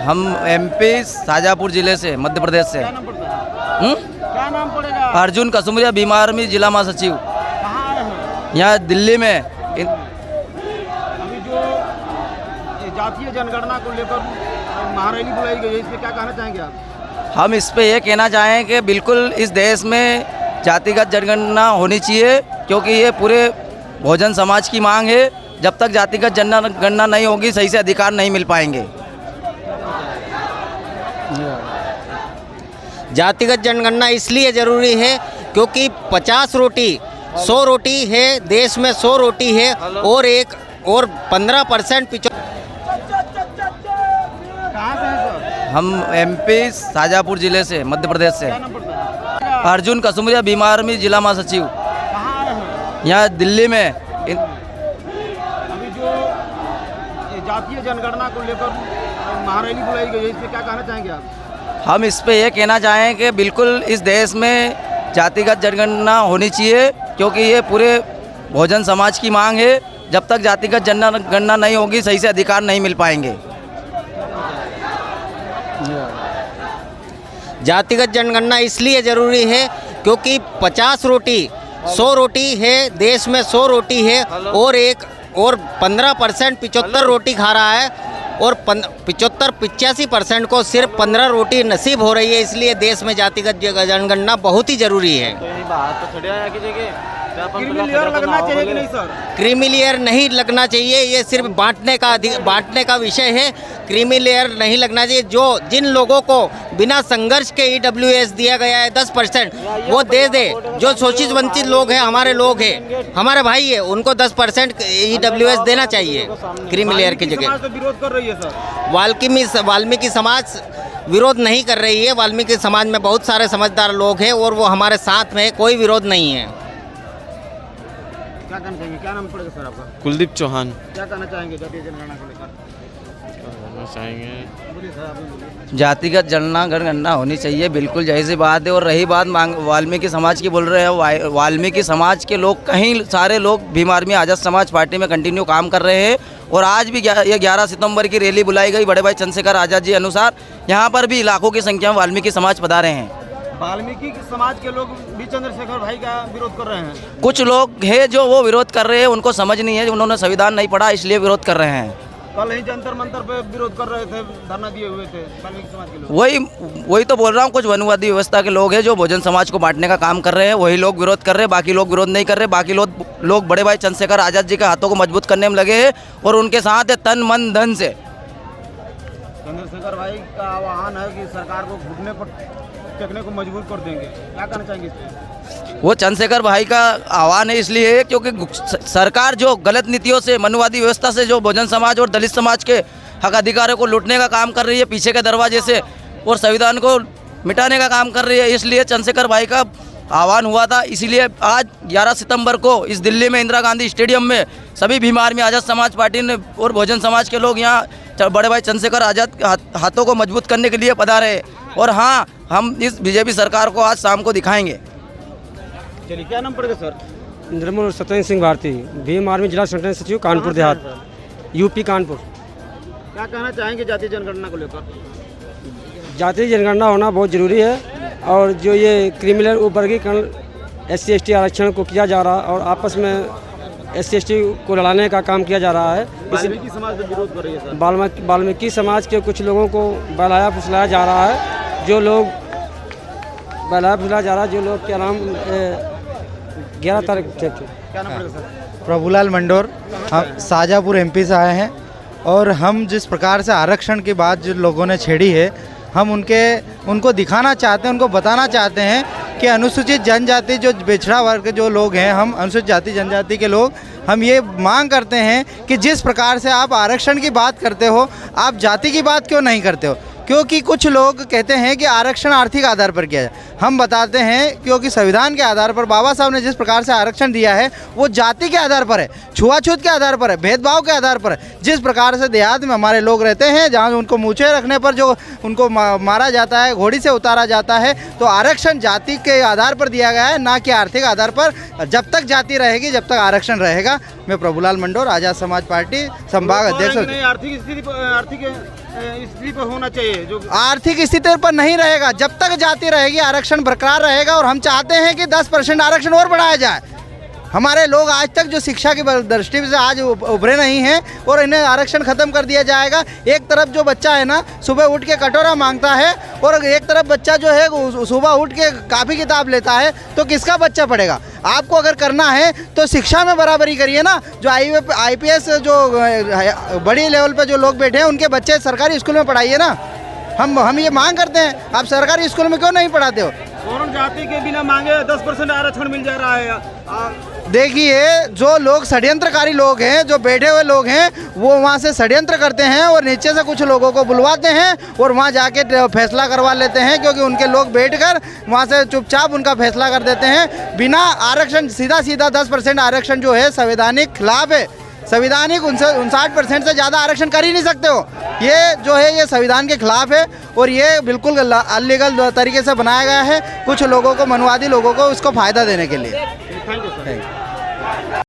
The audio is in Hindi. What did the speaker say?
हम एमपी शाजापुर जिले से, मध्य प्रदेश से। क्या नाम पड़ता है? क्या नाम पड़ेगा? अर्जुन कसुमरिया, बीमा आर्मी, जिला महासचिव। कहाँ आए हैं? यहाँ दिल्ली में। अभी जो ये जातीय जनगणना को लेकर महारैली बुलाई गई है, इस पे क्या कहना चाहेंगे आप? हम इस पे ये कहना चाहें कि बिल्कुल इस देश में जातिगत जनगणना होनी चाहिए, क्योंकि ये पूरे बहुजन समाज की मांग है। जब तक जातिगत जनगणना नहीं होगी, सही से अधिकार नहीं मिल पाएंगे। जातिगत जनगणना इसलिए ज़रूरी है क्योंकि 50 रोटी 100 रोटी है देश में, 100 रोटी है और 15% कहाँ से हैं सर? हम एमपी शाजापुर जिले से, मध्य प्रदेश से। क्या नाम पड़ता है? अर्जुन कसुमरिया, बीमा आर्मी, जिला महासचिव। कहाँ आए हैं? यहाँ दिल्ली में। अभी जो ये जातीय जनगणना को लेकर महारैली बुलाई गई है, इस पे क्या कहना चाहेंगे आप? हम इस पे ये कहना चाहें कि बिल्कुल इस देश में जातिगत जनगणना होनी चाहिए, क्योंकि ये पूरे बहुजन समाज की मांग है। जब तक जातिगत जनगणना नहीं होगी, सही से अधिकार नहीं मिल पाएंगे। जातिगत जनगणना इसलिए ज़रूरी है क्योंकि 50 रोटी 100 रोटी है देश में, 100 रोटी है और 15% 75 रोटी खा रहा है और 85% को सिर्फ 15 रोटी नसीब हो रही है। इसलिए देश में जातिगत जनगणना बहुत ही ज़रूरी है। क्रीमी लेयर लगना चाहिए कि नहीं सर? क्रीमी लेयर नहीं लगना चाहिए, ये सिर्फ बांटने का विषय है। क्रीमी लेयर नहीं लगना चाहिए। जिन लोगों को बिना संघर्ष के EWS दिया गया है 10%, वो दे दे। जो शोषित वंचित लोग हैं, हमारे लोग हैं, हमारे भाई है, उनको 10% EWS देना चाहिए क्रीमी लेयर की जगह। समाज तो विरोध कर रही है सर। वाल्मीकि समाज विरोध नहीं कर रही है। वाल्मीकि समाज में बहुत सारे समझदार लोग हैं और वो हमारे साथ में है, कोई विरोध नहीं है। क्या कहना चाहेंगे? क्या नाम पड़ेगा सर आपका? कुलदीप चौहान। क्या कहना चाहेंगे जातीय जनगणना को लेकर? बोलिए सर, आप बोलिए। जातिगत जनगणना होनी चाहिए, बिल्कुल जैसी बात है। और रही बात वाल्मीकि समाज की, बोल रहे हैं वाल्मीकि समाज के लोग, कहीं सारे लोग भीम आर्मी आज़ाद समाज पार्टी में कंटिन्यू काम कर रहे हैं। और आज भी ये 11 सितंबर की रैली बुलाई गई बड़े भाई चंद्रशेखर आज़ाद जी अनुसार। यहाँ पर भी लाखों की संख्या में वाल्मीकि समाज पधारे हैं। वाल्मीकि समाज के लोग भी चंद्रशेखर भाई का विरोध कर रहे हैं। कुछ लोग हैं जो वो विरोध कर रहे हैं, उनको समझ नहीं है, उन्होंने संविधान नहीं पढ़ा, इसलिए विरोध कर रहे हैं। कल ही जंतर मंतर पे विरोध कर रहे थे, धरना दिए हुए थे वाल्मीकि समाज के लोग। वही तो बोल रहा हूँ, कुछ वनवादी व्यवस्था के लोग हैं जो बहुजन समाज को बांटने का काम कर रहे हैं, वही लोग विरोध कर रहे हैं। बाकी लोग विरोध नहीं कर रहे। बाकी लोग बड़े भाई चंद्रशेखर आज़ाद जी के हाथों को मजबूत करने में लगे हैं और उनके साथ है तन मन धन से। चंद्रशेखर भाई का आह्वान है कि सरकार को घुटने पर टेकने को मजबूर कर देंगे। क्या कहना चाहेंगे इस पे? वो चंद्रशेखर भाई का आह्वान है इसलिए क्योंकि सरकार जो गलत नीतियों से, मनुवादी व्यवस्था से जो बहुजन समाज और दलित समाज के हक अधिकारों को लूटने का काम कर रही है पीछे के दरवाजे से, और संविधान को मिटाने का काम कर रही है, इसलिए चंद्रशेखर भाई का आह्वान हुआ था। इसीलिए आज 11 सितंबर को इस दिल्ली में इंदिरा गांधी स्टेडियम में सभी भीम आर्मी आज़ाद समाज पार्टी ने और बहुजन समाज के लोग यहाँ बड़े भाई चंद्रशेखर आज़ाद हाथों को मजबूत करने के लिए पधारे। और हाँ, हम इस बीजेपी सरकार को आज शाम को दिखाएंगे। चलिए, क्या नाम पड़ेगा सर? इंद्रमोहन सत्येंद्र सिंह भारती, भीम आर्मी जिला संगठन सचिव, कानपुर देहात, यूपी कानपुर। क्या कहना चाहेंगे जातीय जनगणना को लेकर? जातीय जनगणना होना बहुत ज़रूरी है। और जो ये क्रिमिनल वर्गीकरण SC/ST आरक्षण को किया जा रहा है और आपस में SC/ST को लड़ाने का काम किया जा रहा है, वाल्मीकि समाज तो विरोध कर रही है सर। वाल्मीकि समाज के कुछ लोगों को बहलाया फुसलाया जा रहा है। जो लोग क्या नाम 11 तारीख थे। क्या नाम पड़ेगा सर? प्रभुलाल मंडोर, हम शाजापुर MP से आए हैं। और हम जिस प्रकार से आरक्षण की बात जो लोगों ने छेड़ी है, हम उनको दिखाना चाहते हैं, उनको बताना चाहते हैं कि अनुसूचित जनजाति जो पिछड़ा वर्ग जो लोग हैं, हम अनुसूचित जाति जनजाति के लोग, हम ये मांग करते हैं कि जिस प्रकार से आप आरक्षण की बात करते हो, आप जाति की बात क्यों नहीं करते हो? क्योंकि कुछ लोग कहते हैं कि आरक्षण आर्थिक आधार पर किया जाए। हम बताते हैं क्योंकि संविधान के आधार पर बाबा साहब ने जिस प्रकार से आरक्षण दिया है वो जाति के आधार पर है, छुआछूत के आधार पर है, भेदभाव के आधार पर है। जिस प्रकार से देहात में हमारे लोग रहते हैं जहाँ उनको मूछें रखने पर जो उनको मारा जाता है, घोड़ी से उतारा जाता है, तो आरक्षण जाति के आधार पर दिया गया है, ना कि आर्थिक आधार पर। जब तक जाति रहेगी जब तक आरक्षण रहेगा। मैं प्रभुलाल मंडोर, आज़ाद समाज पार्टी संभाग अध्यक्ष। आर्थिक स्थिति स्थिति पर होना चाहिए जो आर्थिक स्थिति पर नहीं रहेगा। जब तक जाति रहेगी आरक्षण बरकरार रहेगा। और हम चाहते हैं कि 10% आरक्षण और बढ़ाया जाए। हमारे लोग आज तक जो शिक्षा की दृष्टि से आज उभरे नहीं हैं और इन्हें आरक्षण खत्म कर दिया जाएगा। एक तरफ जो बच्चा है ना सुबह उठ के कटोरा मांगता है और एक तरफ बच्चा जो है सुबह उठ के कापी किताब लेता है, तो किसका बच्चा पढ़ेगा? आपको अगर करना है तो शिक्षा में बराबरी करिए ना। जो IPS जो बड़ी लेवल पे जो लोग बैठे हैं उनके बच्चे सरकारी स्कूल में पढ़ाइए ना। हम ये मांग करते हैं, आप सरकारी स्कूल में क्यों नहीं पढ़ाते हो? वर्ण जाति के बिना मांगे 10% आरक्षण मिल जा रहा है। देखिए, जो लोग षड्यंत्रकारी लोग हैं, जो बैठे हुए लोग हैं, वो वहाँ से षड्यंत्र करते हैं और नीचे से कुछ लोगों को बुलवाते हैं और वहाँ जाके फैसला करवा लेते हैं, क्योंकि उनके लोग बैठकर वहाँ से चुपचाप उनका फैसला कर देते हैं बिना आरक्षण। सीधा 10% आरक्षण जो है संवैधानिक खिलाफ है। संविधानिक 59% से ज़्यादा आरक्षण कर ही नहीं सकते हो। ये जो है ये संविधान के खिलाफ है और ये बिल्कुल अनलीगल तरीके से बनाया गया है कुछ लोगों को, मनुवादी लोगों को उसको फ़ायदा देने के लिए। Thank you sir.